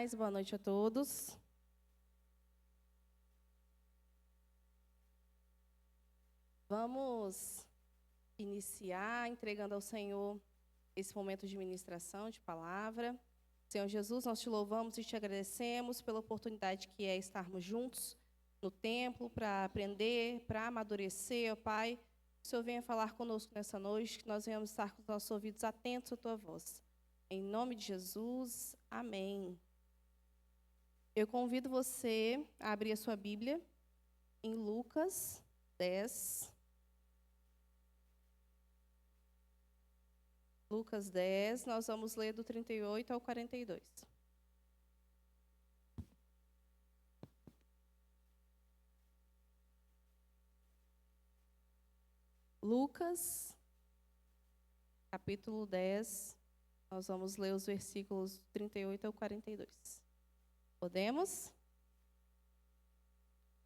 paz, boa noite a todos. Vamos iniciar entregando ao Senhor esse momento de ministração, de palavra. Senhor Jesus, nós te louvamos e te agradecemos pela oportunidade que é estarmos juntos no templo para aprender, para amadurecer, ó Pai. Que o Senhor venha falar conosco nessa noite, que nós venhamos estar com os nossos ouvidos atentos à tua voz. Em nome de Jesus, amém. Eu convido você a abrir a sua Bíblia em Lucas 10. Lucas 10, nós vamos ler do 38 ao 42. Lucas, capítulo 10, nós vamos ler os versículos 38 ao 42. Podemos?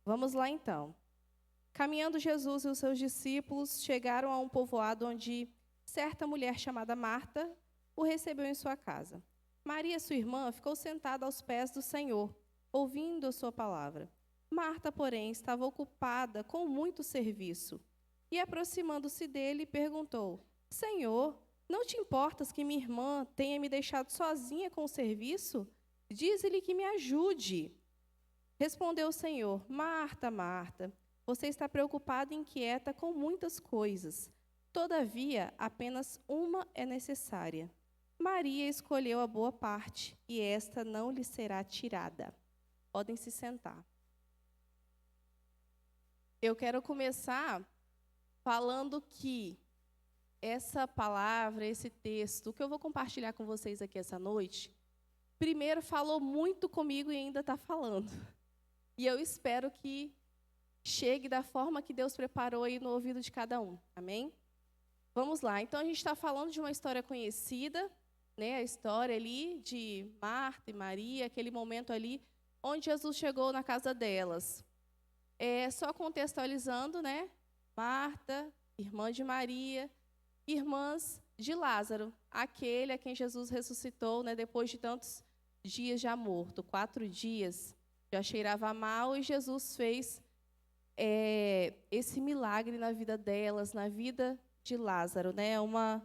Vamos lá então. Caminhando Jesus e os seus discípulos chegaram a um povoado onde certa mulher chamada Marta o recebeu em sua casa. Maria, sua irmã, ficou sentada aos pés do Senhor, ouvindo a sua palavra. Marta, porém, estava ocupada com muito serviço. E, aproximando-se dele, perguntou: Senhor, não te importas que minha irmã tenha me deixado sozinha com o serviço? Dize-lhe que me ajude. Respondeu o Senhor: Marta, Marta, você está preocupada e inquieta com muitas coisas. Todavia, apenas uma é necessária. Maria escolheu a boa parte, e esta não lhe será tirada. Podem se sentar. Eu quero começar falando que essa palavra, esse texto, o que eu vou compartilhar com vocês aqui essa noite, primeiro falou muito comigo e ainda está falando. E eu espero que chegue da forma que Deus preparou aí no ouvido de cada um. Amém? Vamos lá. Então, a gente está falando de uma história conhecida, né? A história ali de Marta e Maria, aquele momento ali onde Jesus chegou na casa delas. Só contextualizando, né? Marta, irmã de Maria, irmãs de Lázaro, aquele a quem Jesus ressuscitou, né? Depois de tantos dias já morto, 4 dias, já cheirava mal, e Jesus fez esse milagre na vida delas, na vida de Lázaro, né? Uma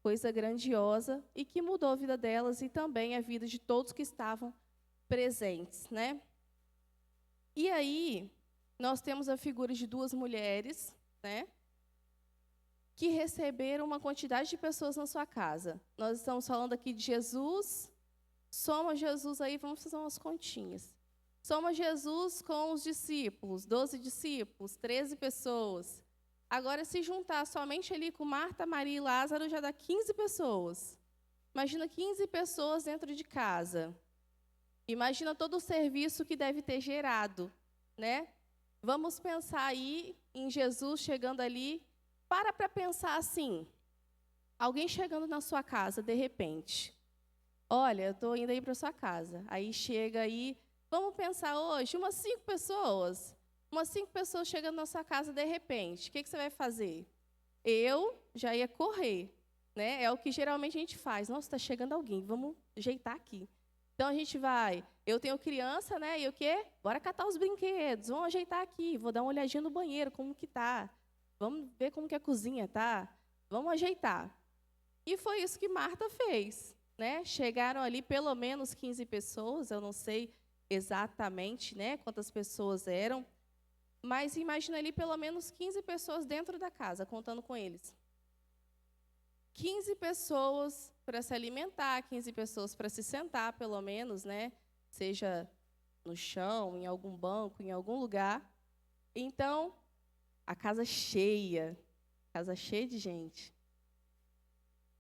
coisa grandiosa e que mudou a vida delas e também a vida de todos que estavam presentes, né? E aí, nós temos a figura de 2 mulheres, né? Que receberam uma quantidade de pessoas na sua casa. Nós estamos falando aqui de Jesus, soma Jesus aí, vamos fazer umas continhas. Soma Jesus com os discípulos, 12 discípulos, 13 pessoas. Agora, se juntar somente ali com Marta, Maria e Lázaro, já dá 15 pessoas. Imagina 15 pessoas dentro de casa. Imagina todo o serviço que deve ter gerado, né? Vamos pensar aí em Jesus chegando ali. Para pensar assim, alguém chegando na sua casa, de repente. Olha, eu estou indo aí para a sua casa. Aí chega aí, vamos pensar hoje, umas 5 pessoas. Umas 5 pessoas chegando na sua casa de repente. O que você vai fazer? Eu já ia correr, né? É o que geralmente a gente faz. Nossa, está chegando alguém, vamos ajeitar aqui. Então, a gente vai, eu tenho criança, né? E o quê? Bora catar os brinquedos, vamos ajeitar aqui. Vou dar uma olhadinha no banheiro, como que tá. Vamos ver como que a cozinha tá. Vamos ajeitar. E foi isso que Marta fez, né? Chegaram ali pelo menos 15 pessoas, eu não sei exatamente, né, quantas pessoas eram, mas imagina ali pelo menos 15 pessoas dentro da casa, contando com eles. 15 pessoas para se alimentar, 15 pessoas para se sentar, pelo menos, né? Seja no chão, em algum banco, em algum lugar. Então, a casa cheia de gente.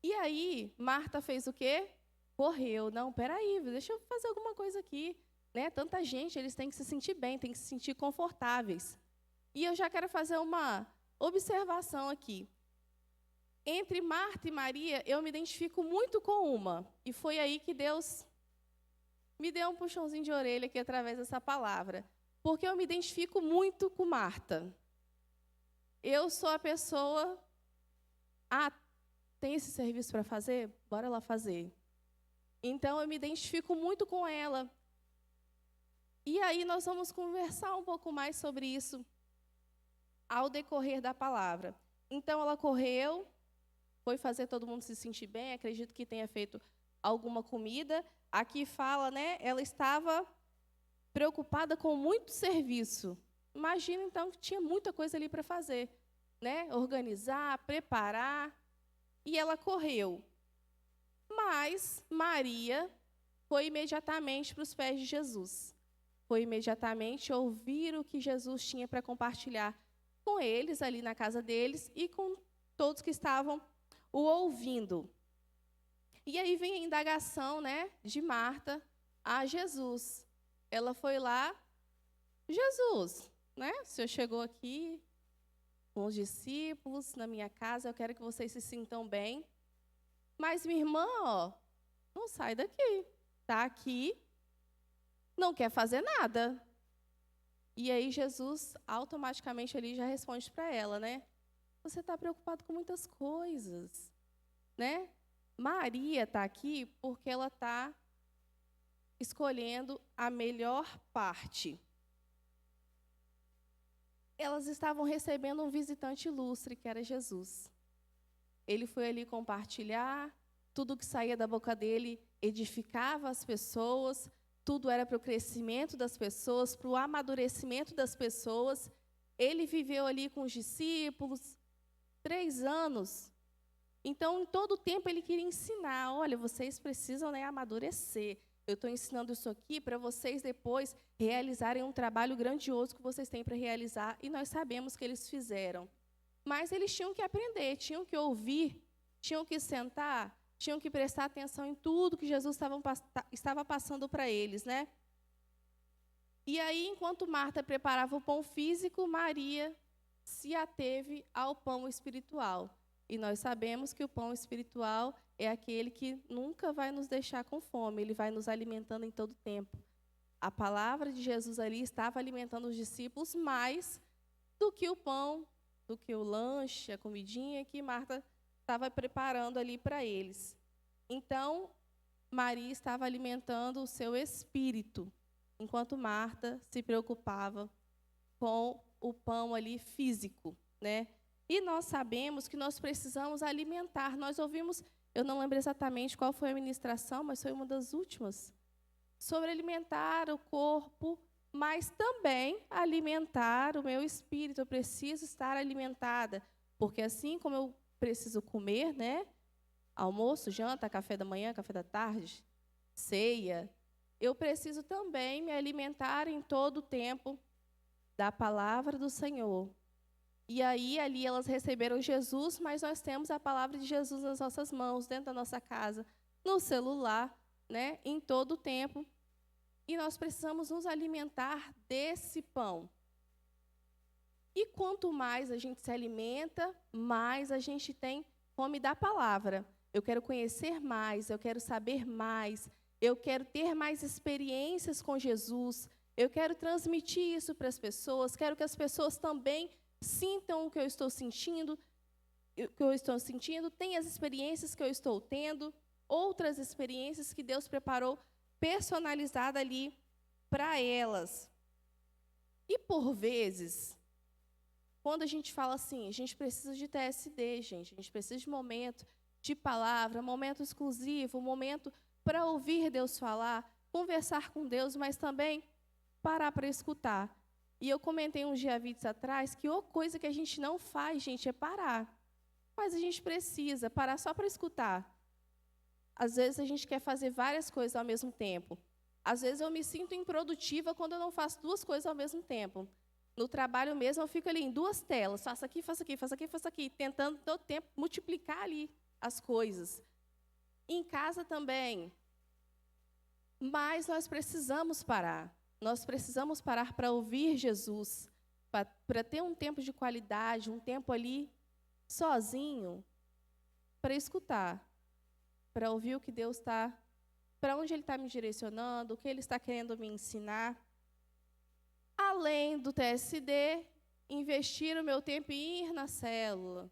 E aí, Marta fez o quê? Correu. Não, peraí, deixa eu fazer alguma coisa aqui. Né? Tanta gente, eles têm que se sentir bem, têm que se sentir confortáveis. E eu já quero fazer uma observação aqui. Entre Marta e Maria, eu me identifico muito com uma. E foi aí que Deus me deu um puxãozinho de orelha aqui através dessa palavra. Porque eu me identifico muito com Marta. Eu sou a pessoa... tem esse serviço para fazer? Bora lá fazer. Então, eu me identifico muito com ela. E aí, nós vamos conversar um pouco mais sobre isso ao decorrer da palavra. Então, ela correu, foi fazer todo mundo se sentir bem, acredito que tenha feito alguma comida. Aqui fala, né? Ela estava preocupada com muito serviço. Imagina, então, que tinha muita coisa ali para fazer, né? Organizar, preparar. E ela correu. Mas Maria foi imediatamente para os pés de Jesus. Foi imediatamente ouvir o que Jesus tinha para compartilhar com eles, ali na casa deles, e com todos que estavam o ouvindo. E aí vem a indagação, né, de Marta a Jesus. Ela foi lá, Jesus, né, o senhor chegou aqui com os discípulos na minha casa, eu quero que vocês se sintam bem. Mas minha irmã, ó, não sai daqui, está aqui, não quer fazer nada. E aí Jesus automaticamente ali já responde para ela, né? Você está preocupado com muitas coisas, né? Maria está aqui porque ela está escolhendo a melhor parte. Elas estavam recebendo um visitante ilustre, que era Jesus. Ele foi ali compartilhar, tudo que saía da boca dele edificava as pessoas, tudo era para o crescimento das pessoas, para o amadurecimento das pessoas. Ele viveu ali com os discípulos 3 anos. Então, em todo o tempo, ele queria ensinar. Olha, vocês precisam, né, amadurecer. Eu estou ensinando isso aqui para vocês depois realizarem um trabalho grandioso que vocês têm para realizar. E nós sabemos que eles fizeram. Mas eles tinham que aprender, tinham que ouvir, tinham que sentar, tinham que prestar atenção em tudo que Jesus estava passando para eles, né? E aí, enquanto Marta preparava o pão físico, Maria se ateve ao pão espiritual. E nós sabemos que o pão espiritual é aquele que nunca vai nos deixar com fome, ele vai nos alimentando em todo tempo. A palavra de Jesus ali estava alimentando os discípulos mais do que o pão, do que o lanche, a comidinha que Marta estava preparando ali para eles. Então, Maria estava alimentando o seu espírito, enquanto Marta se preocupava com o pão ali físico, né? E nós sabemos que nós precisamos alimentar. Nós ouvimos, eu não lembro exatamente qual foi a ministração, mas foi uma das últimas, sobre alimentar o corpo, mas também alimentar o meu espírito. Eu preciso estar alimentada, porque assim como eu preciso comer, né? Almoço, janta, café da manhã, café da tarde, ceia, eu preciso também me alimentar em todo o tempo da palavra do Senhor. E aí, ali elas receberam Jesus, mas nós temos a palavra de Jesus nas nossas mãos, dentro da nossa casa, no celular, né? Em todo o tempo. E nós precisamos nos alimentar desse pão. E quanto mais a gente se alimenta, mais a gente tem fome da palavra. Eu quero conhecer mais, eu quero saber mais, eu quero ter mais experiências com Jesus, eu quero transmitir isso para as pessoas, quero que as pessoas também sintam o que eu estou sentindo, tenham as experiências que eu estou tendo, outras experiências que Deus preparou personalizada ali para elas. E por vezes, quando a gente fala assim, a gente precisa de TSD, gente, a gente precisa de momento de palavra, momento exclusivo, momento para ouvir Deus falar, conversar com Deus, mas também parar para escutar. E eu comentei uns dias atrás que a coisa que a gente não faz, gente, é parar. Mas a gente precisa parar só para escutar. Às vezes a gente quer fazer várias coisas ao mesmo tempo. Às vezes eu me sinto improdutiva quando eu não faço 2 coisas ao mesmo tempo. No trabalho mesmo eu fico ali em 2 telas, faço aqui, faço aqui, faço aqui, faço aqui, tentando todo tempo multiplicar ali as coisas. Em casa também. Mas nós precisamos parar. Nós precisamos parar para ouvir Jesus, para ter um tempo de qualidade, um tempo ali sozinho, para escutar, para ouvir o que Deus está, para onde Ele está me direcionando, o que Ele está querendo me ensinar. Além do TSD, investir o meu tempo em ir na célula.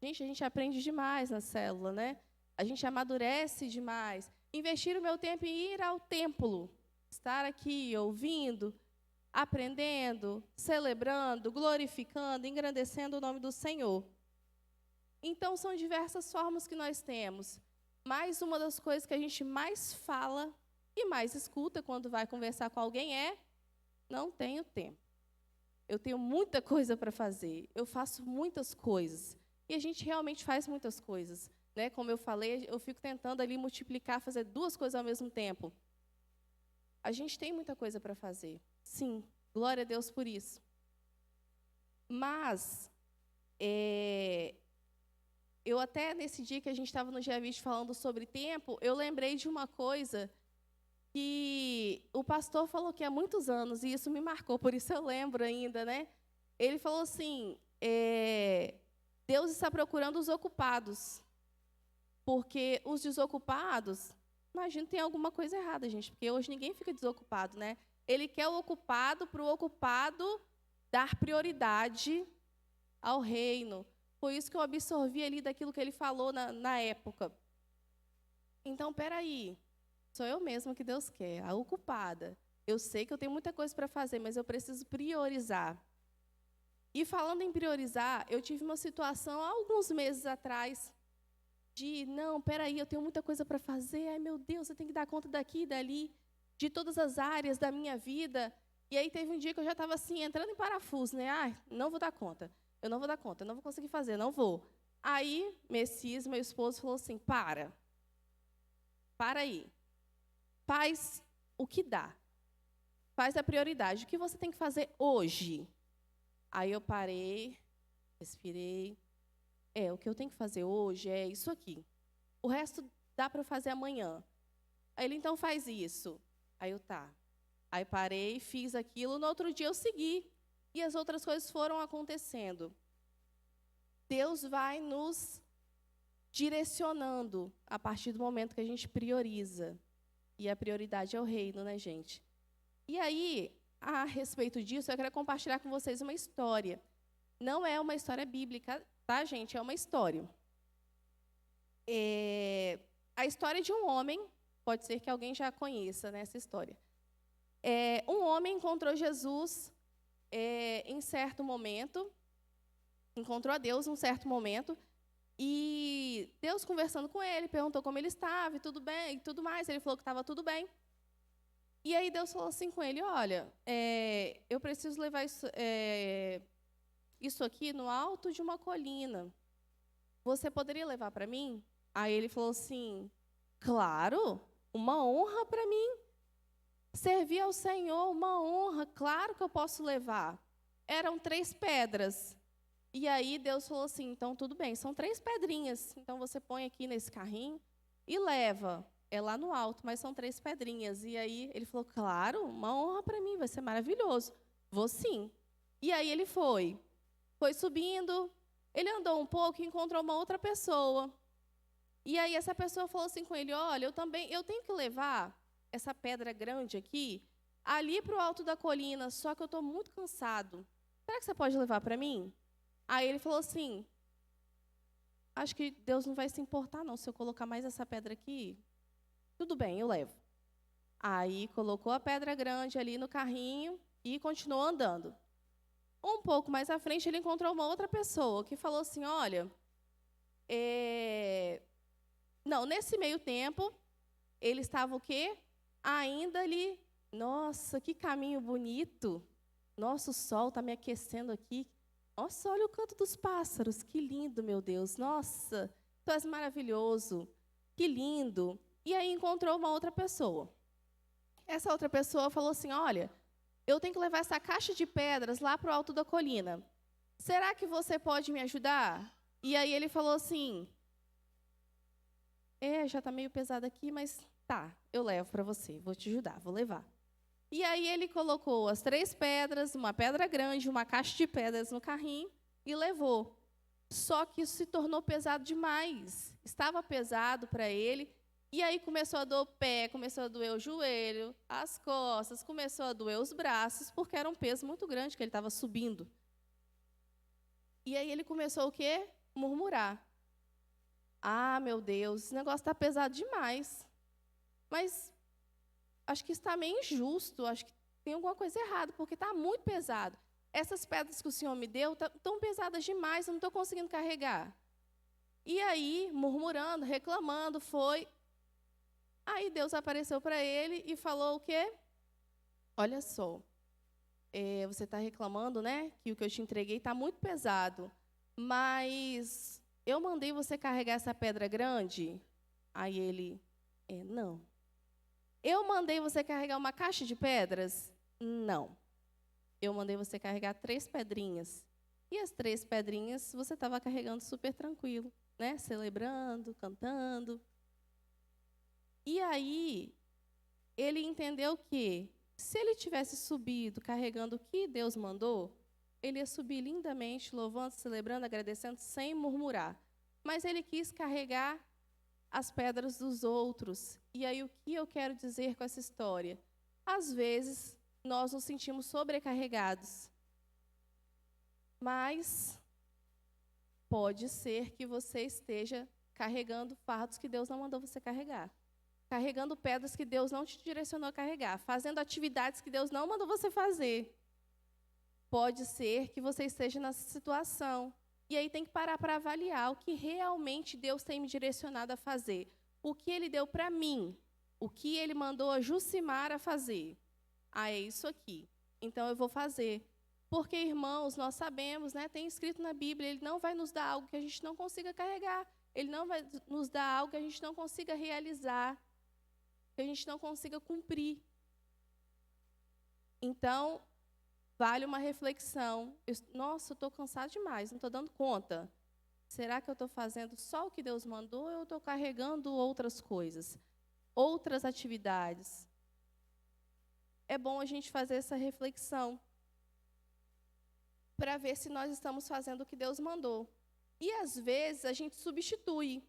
Gente, a gente aprende demais na célula, né? A gente amadurece demais. investir o meu tempo em ir ao templo, estar aqui ouvindo, aprendendo, celebrando, glorificando, engrandecendo o nome do Senhor. Então, são diversas formas que nós temos. Mas uma das coisas que a gente mais fala e mais escuta quando vai conversar com alguém é: não tenho tempo. Eu tenho muita coisa para fazer. Eu faço muitas coisas. E a gente realmente faz muitas coisas, né? Como eu falei, eu fico tentando ali multiplicar, fazer duas coisas ao mesmo tempo. A gente tem muita coisa para fazer. Sim, glória a Deus por isso. Mas, eu até nesse dia que a gente estava no GA20 falando sobre tempo, eu lembrei de uma coisa que o pastor falou que há muitos anos, e isso me marcou, por isso eu lembro ainda, né? Ele falou assim, Deus está procurando os ocupados, porque os desocupados, imagino que tem alguma coisa errada, gente, porque hoje ninguém fica desocupado, né? Ele quer o ocupado para o ocupado dar prioridade ao reino. Foi isso que eu absorvi ali daquilo que ele falou na época. Então, peraí, sou eu mesma que Deus quer, a ocupada. Eu sei que eu tenho muita coisa para fazer, mas eu preciso priorizar. E falando em priorizar, eu tive uma situação há alguns meses atrás de, não, peraí, eu tenho muita coisa para fazer, ai meu Deus, eu tenho que dar conta daqui e dali, de todas as áreas da minha vida. E aí teve um dia que eu já estava assim, entrando em parafuso, né? Ai, não vou dar conta. Eu não vou dar conta, eu não vou conseguir fazer, não vou. Aí, Messias, meu esposo, falou assim, para aí. Faz o que dá. Faz a prioridade. O que você tem que fazer hoje? Aí eu parei, respirei. O que eu tenho que fazer hoje é isso aqui. O resto dá para eu fazer amanhã. Aí ele, então, faz isso. Aí eu, tá. Aí parei, fiz aquilo. No outro dia eu segui. E as outras coisas foram acontecendo. Deus vai nos direcionando a partir do momento que a gente prioriza. E a prioridade é o reino, né, gente? E aí, a respeito disso, eu quero compartilhar com vocês uma história. Não é uma história bíblica, tá, gente? É uma história. A história de um homem, pode ser que alguém já conheça, né, essa história. Um homem encontrou Jesus em certo momento, encontrou a Deus em um certo momento, e Deus conversando com ele, perguntou como ele estava, e tudo bem, e tudo mais, ele falou que estava tudo bem. E aí Deus falou assim com ele, olha, eu preciso levar isso aqui no alto de uma colina. Você poderia levar para mim? Aí ele falou assim, claro, uma honra para mim. Servir ao Senhor, uma honra, claro que eu posso levar. Eram 3 pedras. E aí Deus falou assim, então tudo bem, são 3 pedrinhas. Então você põe aqui nesse carrinho e leva. É lá no alto, mas são 3 pedrinhas. E aí ele falou, claro, uma honra para mim, vai ser maravilhoso. Vou sim. E aí ele foi subindo, ele andou um pouco e encontrou uma outra pessoa. E aí essa pessoa falou assim com ele, olha, eu tenho que levar essa pedra grande aqui, ali para o alto da colina, só que eu estou muito cansado. Será que você pode levar para mim? Aí ele falou assim, acho que Deus não vai se importar não, se eu colocar mais essa pedra aqui, tudo bem, eu levo. Aí colocou a pedra grande ali no carrinho e continuou andando. Um pouco mais à frente, ele encontrou uma outra pessoa que falou assim, olha, não, nesse meio tempo, ele estava o quê? Ainda ali, nossa, que caminho bonito. Nossa, o sol está me aquecendo aqui. Nossa, olha o canto dos pássaros, que lindo, meu Deus. Nossa, tu és maravilhoso, que lindo. E aí encontrou uma outra pessoa. Essa outra pessoa falou assim, olha, eu tenho que levar essa caixa de pedras lá para o alto da colina. Será que você pode me ajudar? E aí ele falou assim, já está meio pesado aqui, mas tá, eu levo para você, vou te ajudar, vou levar. E aí ele colocou as 3 pedras, uma pedra grande, uma caixa de pedras no carrinho e levou. Só que isso se tornou pesado demais. Estava pesado para ele. E aí começou a doer o pé, começou a doer o joelho, as costas, começou a doer os braços, porque era um peso muito grande que ele estava subindo. E aí ele começou o quê? Murmurar. Ah, meu Deus, esse negócio está pesado demais. mas acho que está meio injusto, acho que tem alguma coisa errada, porque está muito pesado. Essas pedras que o Senhor me deu estão pesadas demais, eu não estou conseguindo carregar. E aí, murmurando, reclamando, foi. Aí Deus apareceu para ele e falou o quê? Olha só, você está reclamando, né, que o que eu te entreguei está muito pesado, mas eu mandei você carregar essa pedra grande? Aí ele, não. Eu mandei você carregar uma caixa de pedras? Não. Eu mandei você carregar 3 pedrinhas. E as 3 pedrinhas você estava carregando super tranquilo, né? Celebrando, cantando. E aí, ele entendeu que, se ele tivesse subido carregando o que Deus mandou, ele ia subir lindamente, louvando, celebrando, agradecendo, sem murmurar. Mas ele quis carregar as pedras dos outros. E aí, o que eu quero dizer com essa história? Às vezes, nós nos sentimos sobrecarregados. Mas pode ser que você esteja carregando fardos que Deus não mandou você carregar. Carregando pedras que Deus não te direcionou a carregar. Fazendo atividades que Deus não mandou você fazer. Pode ser que você esteja nessa situação. E aí tem que parar para avaliar o que realmente Deus tem me direcionado a fazer. O que Ele deu para mim. O que Ele mandou a Jucimar a fazer. É isso aqui. Então eu vou fazer. Porque, irmãos, nós sabemos, né, tem escrito na Bíblia, Ele não vai nos dar algo que a gente não consiga carregar. Ele não vai nos dar algo que a gente não consiga realizar, que a gente não consiga cumprir. Então, vale uma reflexão. Nossa, eu estou cansado demais, não estou dando conta. Será que eu estou fazendo só o que Deus mandou ou eu estou carregando outras coisas, outras atividades? É bom a gente fazer essa reflexão para ver se nós estamos fazendo o que Deus mandou. E, às vezes, a gente substitui.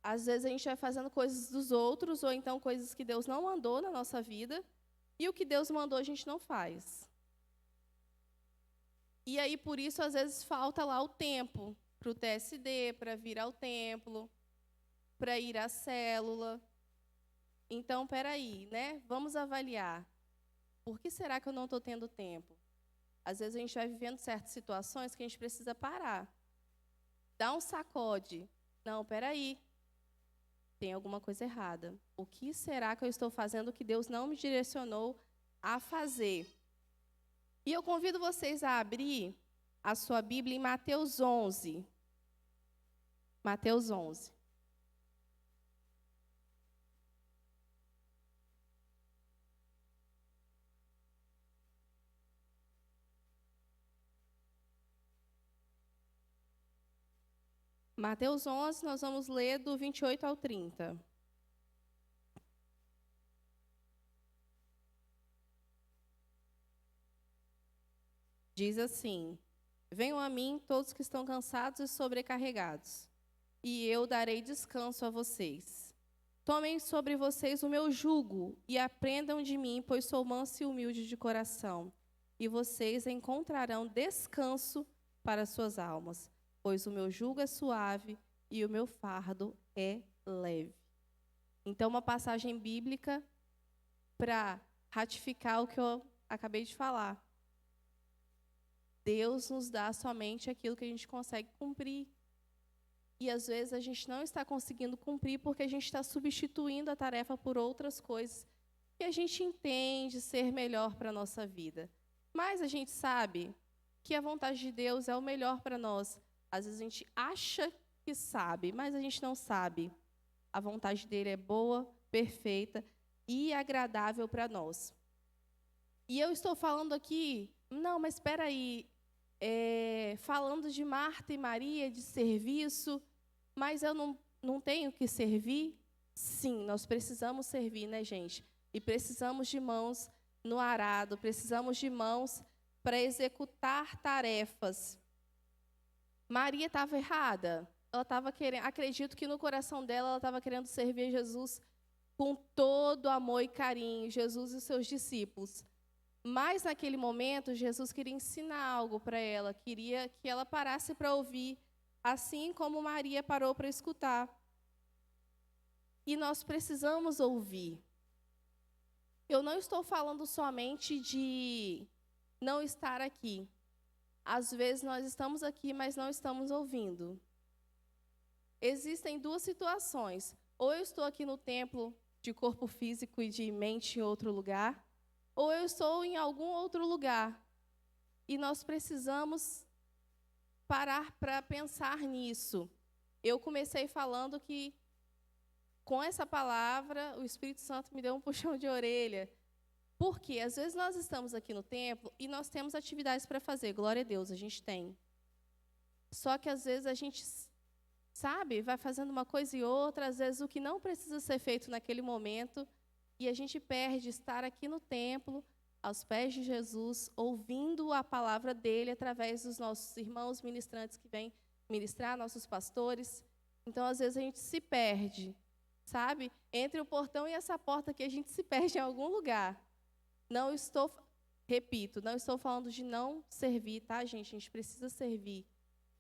Às vezes, a gente vai fazendo coisas dos outros, ou então coisas que Deus não mandou na nossa vida, e o que Deus mandou a gente não faz. E aí, por isso, às vezes, falta lá o tempo para o TSD, para vir ao templo, para ir à célula. Então, peraí, né? Vamos avaliar. Por que será que eu não estou tendo tempo? Às vezes a gente vai vivendo certas situações que a gente precisa parar. Dá um sacode. Não, peraí. Tem alguma coisa errada. O que será que eu estou fazendo que Deus não me direcionou a fazer? E eu convido vocês a abrir a sua Bíblia em Mateus 11. Mateus 11. Mateus 11, nós vamos ler do 28 ao 30. Diz assim: venham a mim todos que estão cansados e sobrecarregados, e eu darei descanso a vocês. Tomem sobre vocês o meu jugo e aprendam de mim, pois sou manso e humilde de coração, e vocês encontrarão descanso para suas almas. Pois o meu jugo é suave e o meu fardo é leve. Então, uma passagem bíblica para ratificar o que eu acabei de falar. Deus nos dá somente aquilo que a gente consegue cumprir. E, às vezes, a gente não está conseguindo cumprir porque a gente está substituindo a tarefa por outras coisas que a gente entende ser melhor para a nossa vida. Mas a gente sabe que a vontade de Deus é o melhor para nós. Às vezes a gente acha que sabe, mas a gente não sabe. A vontade dele é boa, perfeita e agradável para nós. E eu estou falando aqui, não, mas espera aí, falando de Marta e Maria, de serviço, mas eu não tenho que servir? Sim, nós precisamos servir, né, gente? E precisamos de mãos no arado, precisamos de mãos para executar tarefas. Maria estava errada. Ela estava querendo, acredito que no coração dela, ela estava querendo servir Jesus com todo amor e carinho, Jesus e os seus discípulos. Mas, naquele momento, Jesus queria ensinar algo para ela, queria que ela parasse para ouvir, assim como Maria parou para escutar. e nós precisamos ouvir. Eu não estou falando somente de não estar aqui. Às vezes nós estamos aqui, mas não estamos ouvindo. Existem duas situações. Ou eu estou aqui no templo de corpo físico e de mente em outro lugar, ou eu estou em algum outro lugar. E nós precisamos parar para pensar nisso. Eu comecei falando que, com essa palavra, o Espírito Santo me deu um puxão de orelha. Porque, às vezes, nós estamos aqui no templo e nós temos atividades para fazer. Glória a Deus, a gente tem. Só que, às vezes, a gente, sabe, vai fazendo uma coisa e outra, às vezes, o que não precisa ser feito naquele momento, e a gente perde estar aqui no templo, aos pés de Jesus, ouvindo a palavra dele através dos nossos irmãos ministrantes que vêm ministrar, nossos pastores. Então, às vezes, a gente se perde, sabe? Entre o portão e essa porta que a gente se perde em algum lugar. Repito, não estou falando de não servir, tá, gente? A gente precisa servir.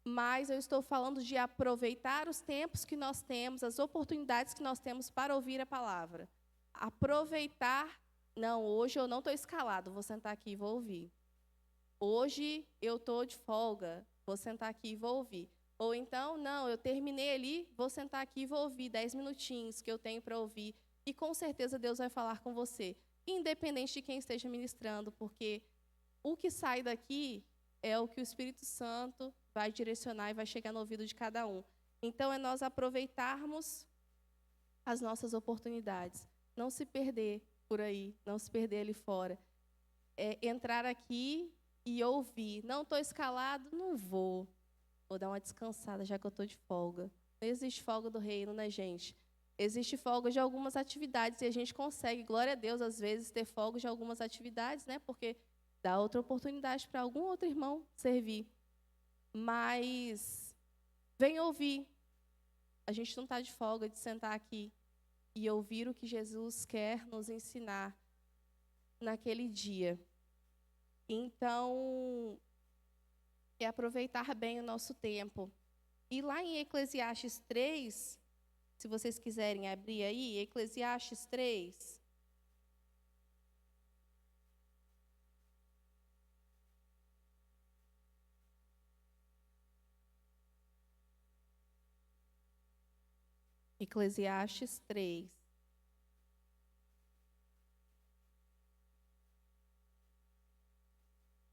Mas eu estou falando de aproveitar os tempos que nós temos, as oportunidades que nós temos para ouvir a palavra. Aproveitar, não, hoje eu não estou escalado, vou sentar aqui e vou ouvir. Hoje eu estou de folga, vou sentar aqui e vou ouvir. Ou então, não, eu terminei ali, vou sentar aqui e vou ouvir 10 minutinhos que eu tenho para ouvir. E com certeza Deus vai falar com você, independente de quem esteja ministrando, porque o que sai daqui é o que o Espírito Santo vai direcionar e vai chegar no ouvido de cada um. Então, é nós aproveitarmos as nossas oportunidades. Não se perder por aí, não se perder ali fora. É entrar aqui e ouvir. Não estou escalado, não vou. Vou dar uma descansada, já que eu estou de folga. Não existe folga do reino, né, gente? Existe folga de algumas atividades e a gente consegue, glória a Deus, às vezes, ter folga de algumas atividades, né? Porque dá outra oportunidade para algum outro irmão servir. Mas vem ouvir. A gente não está de folga de sentar aqui e ouvir o que Jesus quer nos ensinar naquele dia. Então, é aproveitar bem o nosso tempo. E lá em Eclesiastes 3, se vocês quiserem abrir aí, Eclesiastes 3. Eclesiastes 3.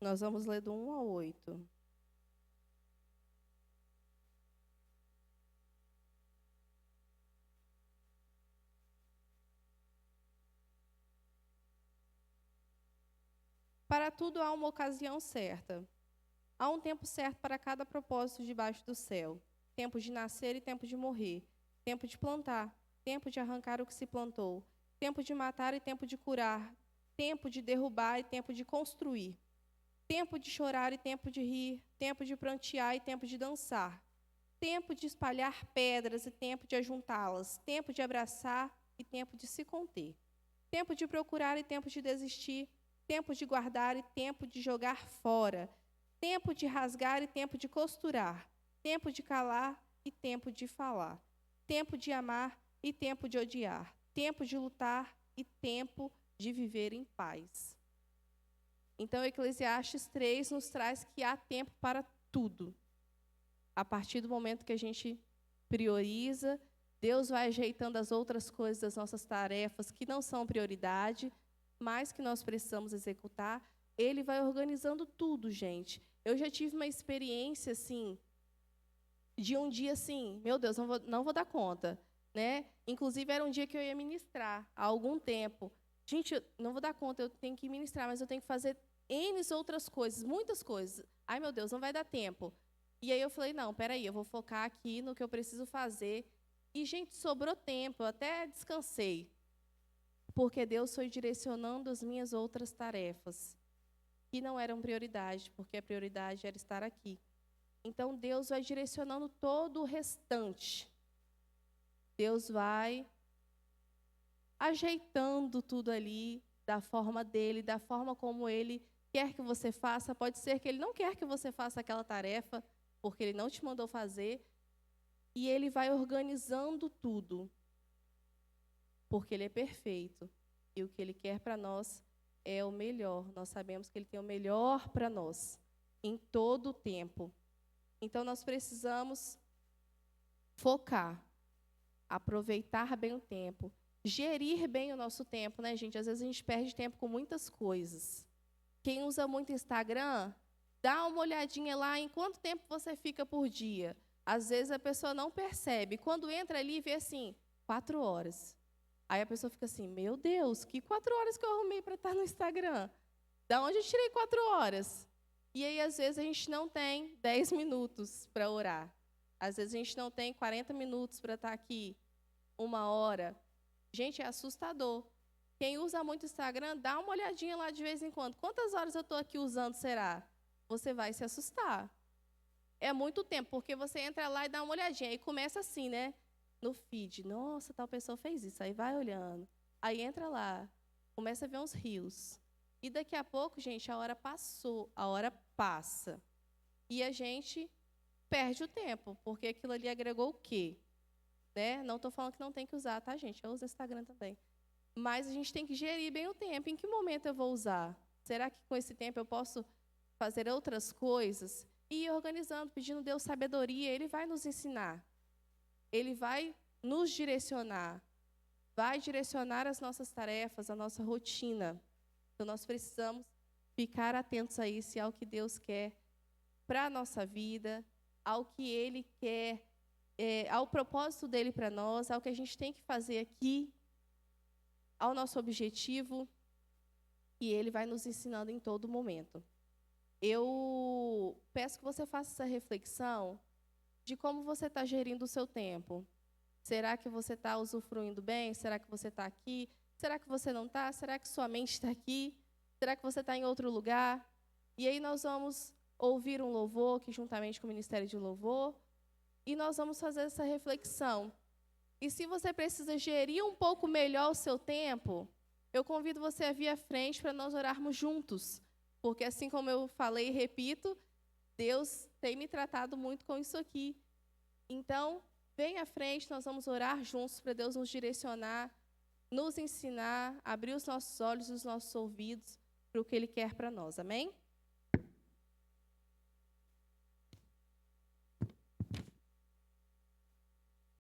Nós vamos ler do 1 ao 8. Para tudo há uma ocasião certa. Há um tempo certo para cada propósito debaixo do céu. Tempo de nascer e tempo de morrer. Tempo de plantar, tempo de arrancar o que se plantou. Tempo de matar e tempo de curar. Tempo de derrubar e tempo de construir. Tempo de chorar e tempo de rir. Tempo de prantear e tempo de dançar. Tempo de espalhar pedras e tempo de ajuntá-las. Tempo de abraçar e tempo de se conter. Tempo de procurar e tempo de desistir. Tempo de guardar e tempo de jogar fora. Tempo de rasgar e tempo de costurar. Tempo de calar e tempo de falar. Tempo de amar e tempo de odiar. Tempo de lutar e tempo de viver em paz. Então, Eclesiastes 3 nos traz que há tempo para tudo. A partir do momento que a gente prioriza, Deus vai ajeitando as outras coisas das nossas tarefas que não são prioridade, mas que nós precisamos executar. Ele vai organizando tudo, gente. Eu já tive uma experiência, assim, de um dia assim, meu Deus, não vou dar conta, né? Inclusive, era um dia que eu ia ministrar, há algum tempo. Gente, eu não vou dar conta, eu tenho que ministrar, mas eu tenho que fazer N outras coisas, muitas coisas. Ai, meu Deus, não vai dar tempo. E aí eu falei, não, peraí, eu vou focar aqui no que eu preciso fazer. E, gente, sobrou tempo, eu até descansei. Porque Deus foi direcionando as minhas outras tarefas, que não eram prioridade, porque a prioridade era estar aqui. Então, Deus vai direcionando todo o restante. Deus vai ajeitando tudo ali, da forma dele, da forma como ele quer que você faça. Pode ser que ele não quer que você faça aquela tarefa, porque ele não te mandou fazer, e ele vai organizando tudo. porque Ele é perfeito. E o que Ele quer para nós é o melhor. Nós sabemos que Ele tem o melhor para nós, em todo o tempo. Então, nós precisamos focar, aproveitar bem o tempo, gerir bem o nosso tempo, né, gente? Às vezes a gente perde tempo com muitas coisas. Quem usa muito Instagram, dá uma olhadinha lá em quanto tempo você fica por dia. Às vezes a pessoa não percebe. Quando entra ali, vê assim, 4 horas. Aí a pessoa fica assim, meu Deus, que 4 horas que eu arrumei para estar no Instagram? Da onde eu tirei 4 horas? E aí, às vezes, a gente não tem 10 minutos para orar. Às vezes, a gente não tem 40 minutos para estar aqui, 1 hora. Gente, é assustador. Quem usa muito o Instagram, dá uma olhadinha lá de vez em quando. Quantas horas eu estou aqui usando, será? Você vai se assustar. É muito tempo, porque você entra lá e dá uma olhadinha. Aí começa assim, né? No feed. Nossa, tal pessoa fez isso. Aí vai olhando. Aí entra lá. Começa a ver uns rios. E daqui a pouco, gente, a hora passou. A hora passa. E a gente perde o tempo, porque aquilo ali agregou o quê? Né? Não estou falando que não tem que usar, tá, gente? Eu uso o Instagram também. Mas a gente tem que gerir bem o tempo. Em que momento eu vou usar? Será que com esse tempo eu posso fazer outras coisas? E ir organizando, pedindo a Deus sabedoria, Ele vai nos ensinar. Ele vai nos direcionar. Vai direcionar as nossas tarefas, a nossa rotina. Então, nós precisamos ficar atentos a isso e ao que Deus quer para a nossa vida, ao que Ele quer, ao propósito dEle para nós, ao que a gente tem que fazer aqui, ao nosso objetivo, e Ele vai nos ensinando em todo momento. Eu peço que você faça essa reflexão de como você está gerindo o seu tempo. Será que você está usufruindo bem? Será que você está aqui? Será que você não está? Será que sua mente está aqui? Será que você está em outro lugar? E aí nós vamos ouvir um louvor, que juntamente com o Ministério de Louvor, e nós vamos fazer essa reflexão. E se você precisa gerir um pouco melhor o seu tempo, eu convido você a vir à frente para nós orarmos juntos. Porque assim como eu falei e repito, Deus tem me tratado muito com isso aqui. Então, vem à frente, nós vamos orar juntos para Deus nos direcionar, nos ensinar, abrir os nossos olhos e os nossos ouvidos para o que Ele quer para nós. Amém?